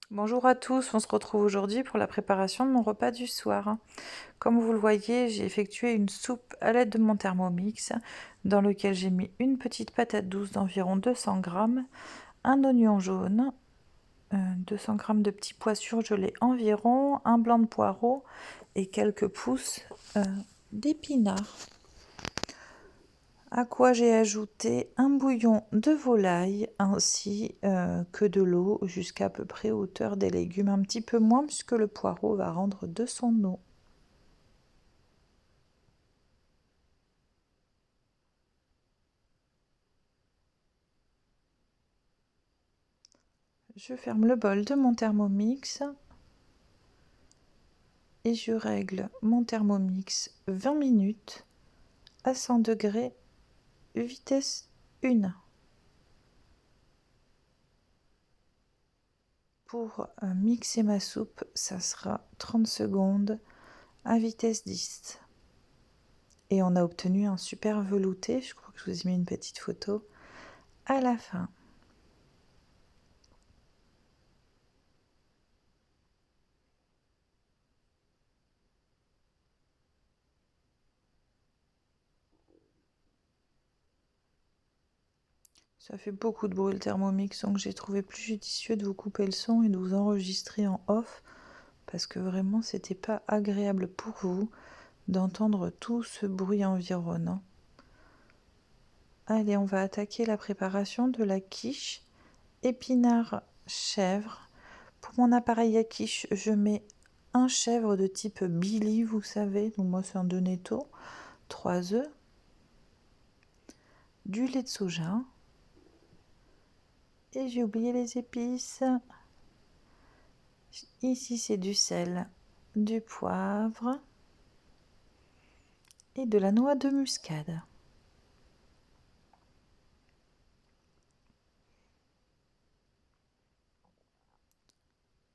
Bonjour à tous, on se retrouve aujourd'hui pour la préparation de mon repas du soir. Comme vous le voyez, j'ai effectué une soupe à l'aide de mon Thermomix dans lequel j'ai mis une petite patate douce d'environ 200 grammes, un oignon jaune, 200 grammes de petits pois surgelés environ, un blanc de poireau et quelques pousses d'épinards. À quoi j'ai ajouté un bouillon de volaille ainsi que de l'eau jusqu'à peu près hauteur des légumes, un petit peu moins puisque le poireau va rendre de son eau. Je ferme le bol de mon Thermomix et je règle mon Thermomix 20 minutes à 100 degrés, vitesse 1. Pour mixer ma soupe, ça sera 30 secondes à vitesse 10. Et on a obtenu un super velouté, je crois que je vous ai mis une petite photo à la fin. Ça fait beaucoup de bruit le Thermomix, donc j'ai trouvé plus judicieux de vous couper le son et de vous enregistrer en off, parce que vraiment c'était pas agréable pour vous d'entendre tout ce bruit environnant. Allez, on va attaquer la préparation de la quiche épinard chèvre. Pour mon appareil à quiche, je mets un chèvre de type Billy, vous savez, donc moi c'est un Donetto, 3 œufs, du lait de soja, et j'ai oublié les épices. Ici c'est du sel, du poivre et de la noix de muscade.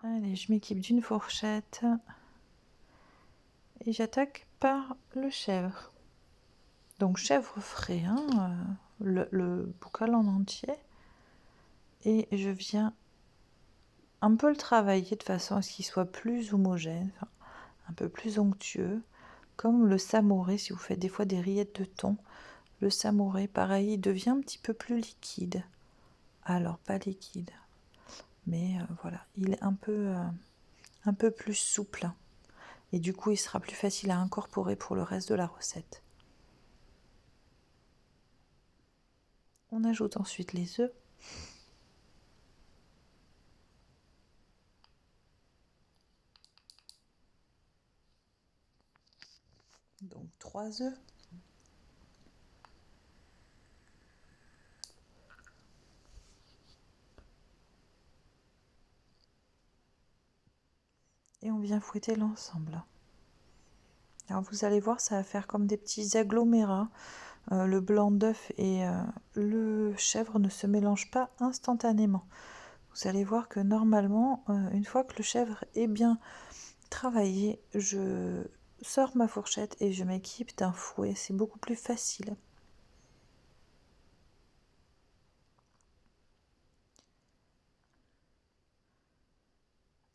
Allez, je m'équipe d'une fourchette et j'attaque par le chèvre. Donc chèvre frais, hein, le bocal en entier. Et je viens un peu le travailler de façon à ce qu'il soit plus homogène, enfin, un peu plus onctueux, comme le samouré, si vous faites des fois des rillettes de thon. Le samouré, pareil, il devient un petit peu plus liquide. Alors, pas liquide, mais voilà, il est un peu plus souple. Et du coup, il sera plus facile à incorporer pour le reste de la recette. On ajoute ensuite les œufs. Donc 3 œufs. Et on vient fouetter l'ensemble. Alors vous allez voir, ça va faire comme des petits agglomérats. Le blanc d'œuf et le chèvre ne se mélangent pas instantanément. Vous allez voir que normalement, une fois que le chèvre est bien travaillé, je sors ma fourchette et je m'équipe d'un fouet. C'est beaucoup plus facile.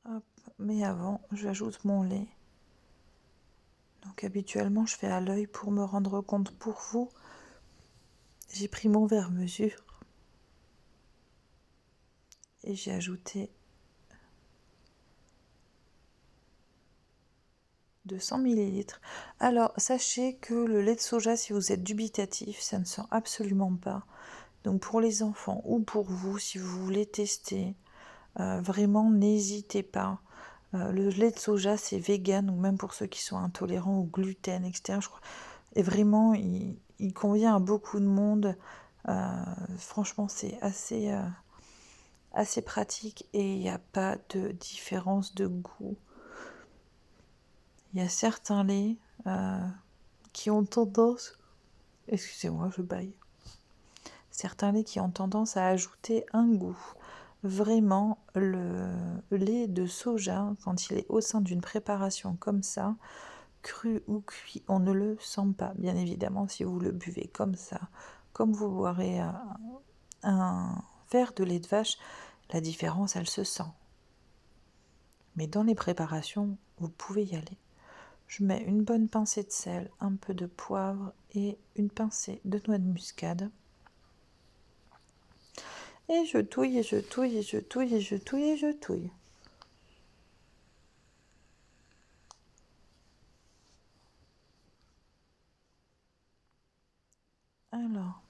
Hop. Mais avant, j'ajoute mon lait. Donc habituellement, je fais à l'œil pour me rendre compte pour vous. J'ai pris mon verre-mesure et j'ai ajouté 200 ml. Alors, sachez que le lait de soja, si vous êtes dubitatif, ça ne sent absolument pas. Donc, pour les enfants ou pour vous, si vous voulez tester, vraiment, n'hésitez pas. Le lait de soja, c'est vegan, ou même pour ceux qui sont intolérants au gluten, etc. Je crois. Et vraiment, il convient à beaucoup de monde. Franchement, c'est assez pratique et il n'y a pas de différence de goût. Il y a certains laits qui ont tendance, excusez-moi, je baille, certains laits qui ont tendance à ajouter un goût. Vraiment, le lait de soja, quand il est au sein d'une préparation comme ça, cru ou cuit, on ne le sent pas. Bien évidemment, si vous le buvez comme ça, comme vous boirez un verre de lait de vache, la différence, elle se sent. Mais dans les préparations, vous pouvez y aller. Je mets une bonne pincée de sel, un peu de poivre et une pincée de noix de muscade. Et je touille, et je touille, et je touille, et je touille, et je touille. Alors,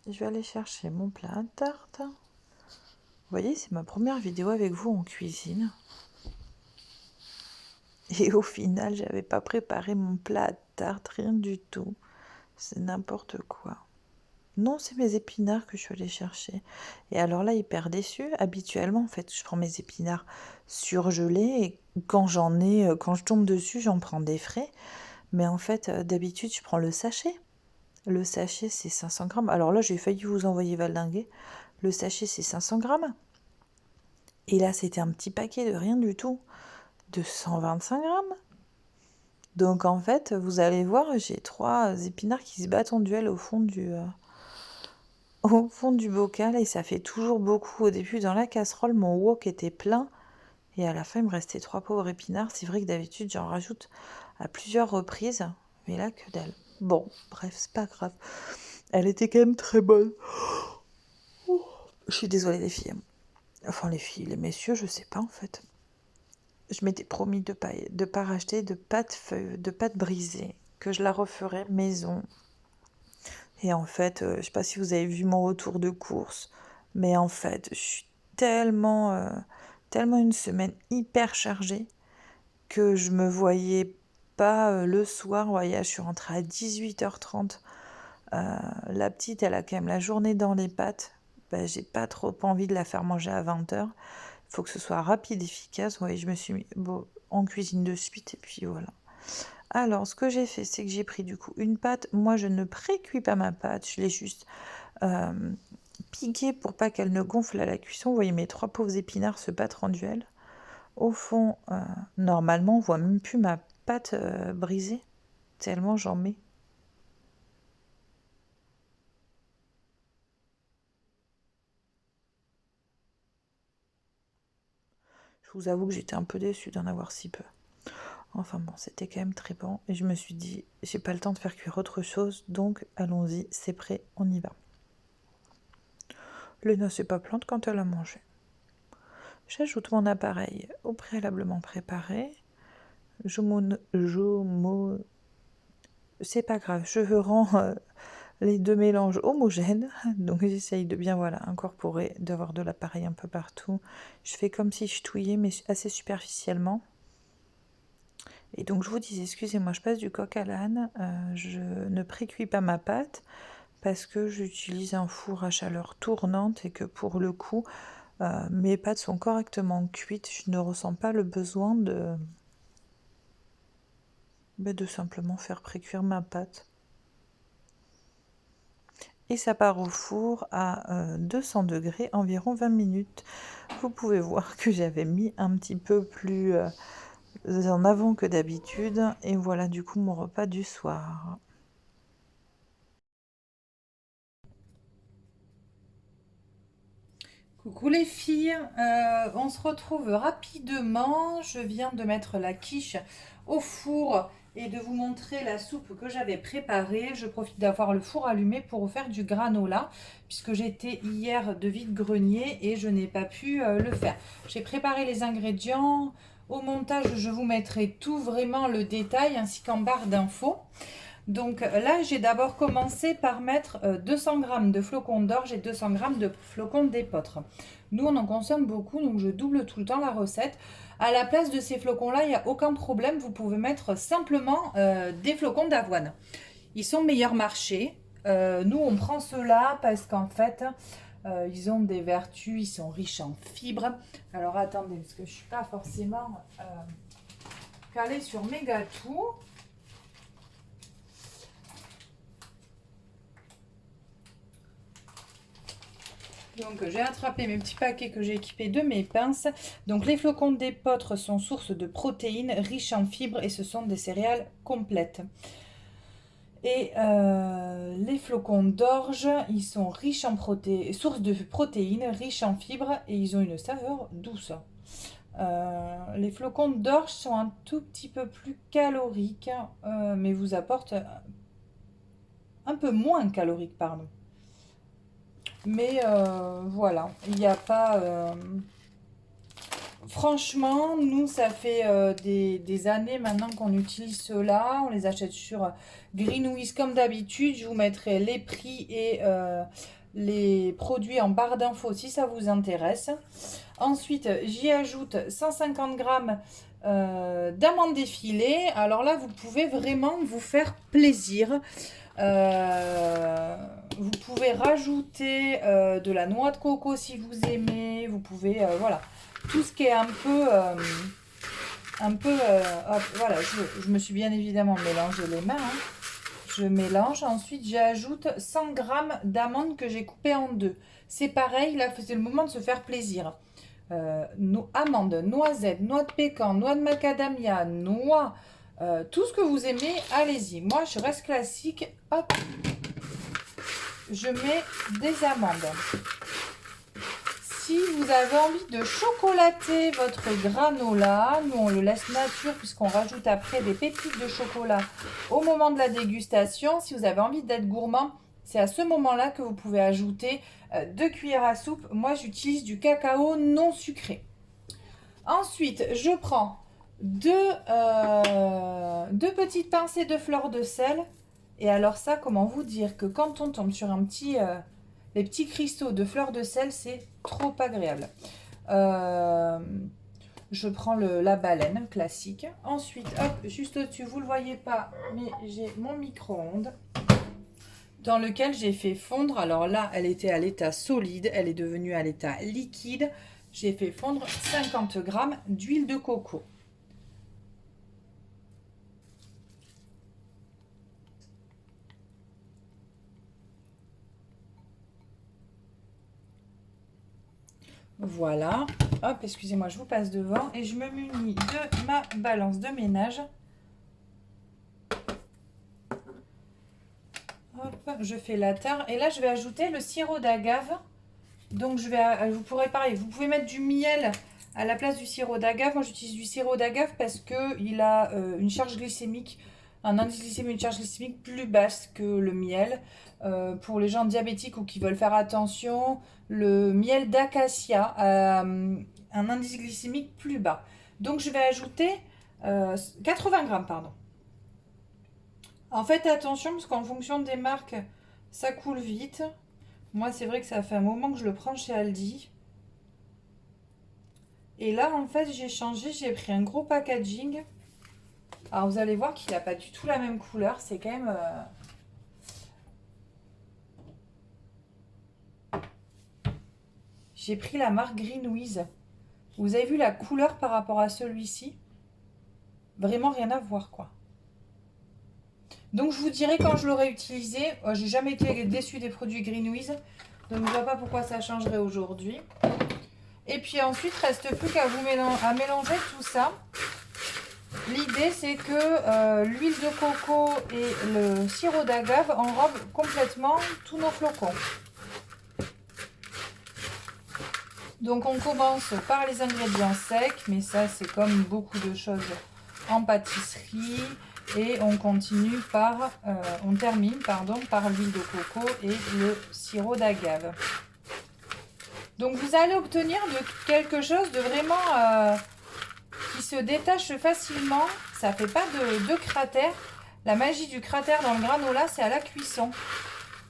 je vais aller chercher mon plat à tarte. Vous voyez, c'est ma première vidéo avec vous en cuisine. Et au final, j'avais pas préparé mon plat à tarte, rien du tout. C'est n'importe quoi. Non, c'est mes épinards que je suis allée chercher. Et alors là, hyper déçue. Habituellement, en fait, je prends mes épinards surgelés et quand quand je tombe dessus, j'en prends des frais. Mais en fait, d'habitude, je prends le sachet. Le sachet, c'est 500 grammes. Alors là, j'ai failli vous envoyer valdinguer. Le sachet, c'est 500 grammes. Et là, c'était un petit paquet de rien du tout, de 125 grammes. Donc en fait, vous allez voir, j'ai 3 épinards qui se battent en duel au fond du bocal et ça fait toujours beaucoup. Au début, dans la casserole, mon wok était plein et à la fin, il me restait 3 pauvres épinards. C'est vrai que d'habitude, j'en rajoute à plusieurs reprises, mais là, que dalle. Bon, bref, c'est pas grave. Elle était quand même très bonne. Je suis désolée les filles. Enfin les filles, les messieurs, je sais pas en fait. Je m'étais promis de pas racheter de pâte brisée, que je la referais maison. Et en fait, je sais pas si vous avez vu mon retour de course, mais en fait, je suis tellement une semaine hyper chargée que je me voyais pas le soir. Vous voyez, je suis rentrée à 18h30. La petite, elle a quand même la journée dans les pattes. Ben, j'ai pas trop envie de la faire manger à 20h. Il faut que ce soit rapide, efficace. Ouais, je me suis mis en cuisine de suite et puis voilà. Alors, ce que j'ai fait, c'est que j'ai pris du coup une pâte. Moi, je ne précuis pas ma pâte. Je l'ai juste piquée pour pas qu'elle ne gonfle à la cuisson. Vous voyez mes 3 pauvres épinards se battre en duel. Au fond, normalement, on voit même plus ma pâte brisée, tellement j'en mets. Je vous avoue que j'étais un peu déçue d'en avoir si peu. Enfin bon, c'était quand même très bon. Et je me suis dit, j'ai pas le temps de faire cuire autre chose, donc allons-y, c'est prêt, on y va. Léna s'est pas plainte quand elle a mangé. J'ajoute mon appareil au préalablement préparé. C'est pas grave, je rends les deux mélanges homogènes. Donc j'essaye de bien voilà, incorporer, d'avoir de l'appareil un peu partout. Je fais comme si je touillais, mais assez superficiellement. Et donc je vous disais, excusez-moi, je passe du coq à l'âne. Je ne précuis pas ma pâte parce que j'utilise un four à chaleur tournante et que pour le coup, mes pâtes sont correctement cuites. Je ne ressens pas le besoin de simplement faire précuire ma pâte. Et ça part au four à 200 degrés, environ 20 minutes. Vous pouvez voir que j'avais mis un petit peu plus en avant que d'habitude. Et voilà du coup mon repas du soir. Coucou les filles, on se retrouve rapidement. Je viens de mettre la quiche au four et de vous montrer la soupe que j'avais préparée. Je profite d'avoir le four allumé pour vous faire du granola puisque j'étais hier de vide-grenier et je n'ai pas pu le faire. J'ai préparé les ingrédients. Au montage, je vous mettrai tout vraiment le détail ainsi qu'en barre d'infos. Donc là, j'ai d'abord commencé par mettre 200 g de flocons d'orge et 200 g de flocons d'épeautre. Nous, on en consomme beaucoup, donc je double tout le temps la recette. À la place de ces flocons-là, il n'y a aucun problème. Vous pouvez mettre simplement des flocons d'avoine. Ils sont meilleur marché. Nous, on prend ceux-là parce qu'en fait, ils ont des vertus, ils sont riches en fibres. Alors attendez, parce que je ne suis pas forcément calée sur mes gâteaux. Donc j'ai attrapé mes petits paquets que j'ai équipés de mes pinces. Donc les flocons d'épeautre sont source de protéines, riches en fibres et ce sont des céréales complètes. Et les flocons d'orge, ils sont riches en source de protéines, riches en fibres et ils ont une saveur douce. Les flocons d'orge sont un tout petit peu plus caloriques, mais vous apportent un peu moins caloriques, pardon. Mais voilà, il n'y a pas... Franchement, nous, ça fait des années maintenant qu'on utilise ceux-là. On les achète sur Greenwiz comme d'habitude. Je vous mettrai les prix et les produits en barre d'infos si ça vous intéresse. Ensuite, j'y ajoute 150 grammes d'amandes défilées. Alors là, vous pouvez vraiment vous faire plaisir. Vous pouvez rajouter de la noix de coco si vous aimez. Vous pouvez, voilà, tout ce qui est un peu, hop, voilà, je me suis bien évidemment mélangé les mains. Hein. Je mélange. Ensuite, j'ajoute 100 grammes d'amandes que j'ai coupées en deux. C'est pareil, là, c'est le moment de se faire plaisir. Amandes, noisettes, noix de pécan, noix de macadamia, noix, tout ce que vous aimez, allez-y. Moi, je reste classique. Hop, je mets des amandes. Si vous avez envie de chocolater votre granola, nous on le laisse nature puisqu'on rajoute après des pépites de chocolat au moment de la dégustation. Si vous avez envie d'être gourmand, c'est à ce moment-là que vous pouvez ajouter 2 cuillères à soupe. Moi, j'utilise du cacao non sucré. Ensuite, je prends deux petites pincées de fleur de sel. Et alors ça, comment vous dire que quand on tombe sur les petits cristaux de fleur de sel, c'est trop agréable. Je prends la baleine classique. Ensuite, hop, juste au-dessus, vous ne le voyez pas, mais j'ai mon micro-ondes dans lequel j'ai fait fondre. Alors là, elle était à l'état solide, elle est devenue à l'état liquide. J'ai fait fondre 50 grammes d'huile de coco. Voilà. Hop, excusez-moi, je vous passe devant. Et je me munis de ma balance de ménage. Hop, je fais la tare. Et là, je vais ajouter le sirop d'agave. Donc, vous pourrez pareil, vous pouvez mettre du miel à la place du sirop d'agave. Moi, j'utilise du sirop d'agave parce qu'il a une charge glycémique, un indice glycémique, une charge glycémique plus basse que le miel. Pour les gens diabétiques ou qui veulent faire attention, le miel d'acacia a un indice glycémique plus bas. Donc, je vais ajouter 80 grammes, pardon. En fait, attention, parce qu'en fonction des marques, ça coule vite. Moi, c'est vrai que ça fait un moment que je le prends chez Aldi. Et là, en fait, j'ai changé. J'ai pris un gros packaging. Alors, vous allez voir qu'il n'a pas du tout la même couleur. C'est quand même... J'ai pris la marque Greenwiz. Vous avez vu la couleur par rapport à celui-ci? Vraiment rien à voir, quoi. Donc, je vous dirai quand je l'aurai utilisé. J'ai jamais été déçue des produits Greenwiz. Donc, je ne vois pas pourquoi ça changerait aujourd'hui. Et puis ensuite, reste plus qu'à mélanger tout ça. L'idée, c'est que l'huile de coco et le sirop d'agave enrobent complètement tous nos flocons. Donc, on commence par les ingrédients secs, mais ça, c'est comme beaucoup de choses en pâtisserie. Et on continue on termine par l'huile de coco et le sirop d'agave. Donc, vous allez obtenir quelque chose de vraiment qui se détache facilement. Ça ne fait pas de cratère. La magie du cratère dans le granola, c'est à la cuisson.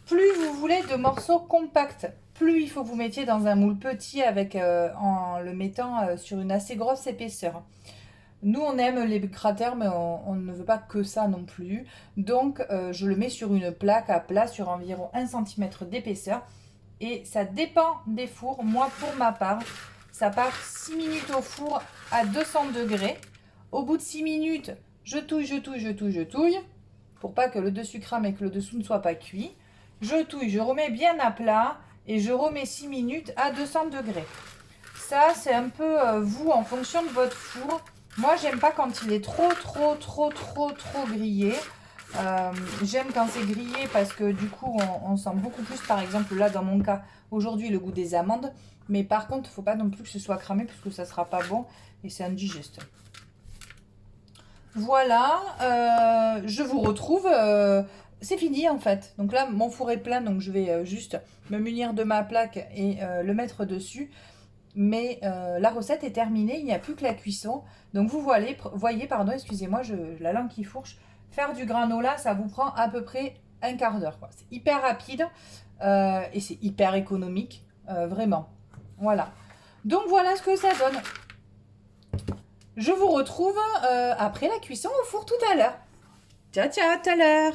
Plus vous voulez de morceaux compacts, plus il faut que vous mettiez dans un moule petit en le mettant sur une assez grosse épaisseur. Nous, on aime les cratères, mais on ne veut pas que ça non plus. Donc, je le mets sur une plaque à plat sur environ 1 cm d'épaisseur. Et ça dépend des fours. Moi, pour ma part, ça part 6 minutes au four à 200 degrés. Au bout de 6 minutes, je touille. Pour pas que le dessus crame et que le dessous ne soit pas cuit. Je touille, je remets bien à plat. Et je remets 6 minutes à 200 degrés. Ça, c'est un peu vous, en fonction de votre four. Moi, j'aime pas quand il est trop grillé. J'aime quand c'est grillé parce que du coup on sent beaucoup plus, par exemple là dans mon cas aujourd'hui, le goût des amandes. Mais par contre, il ne faut pas non plus que ce soit cramé parce que ça sera pas bon et c'est indigeste. Voilà, je vous retrouve. C'est fini en fait. Donc là, mon four est plein, donc je vais juste me munir de ma plaque et le mettre dessus. Mais la recette est terminée, il n'y a plus que la cuisson. Donc vous voyez, pardon, excusez-moi, la langue qui fourche. Faire du granola, ça vous prend à peu près un quart d'heure. C'est hyper rapide et c'est hyper économique, vraiment. Voilà. Donc voilà ce que ça donne. Je vous retrouve après la cuisson au four tout à l'heure. Ciao, ciao, à tout à l'heure.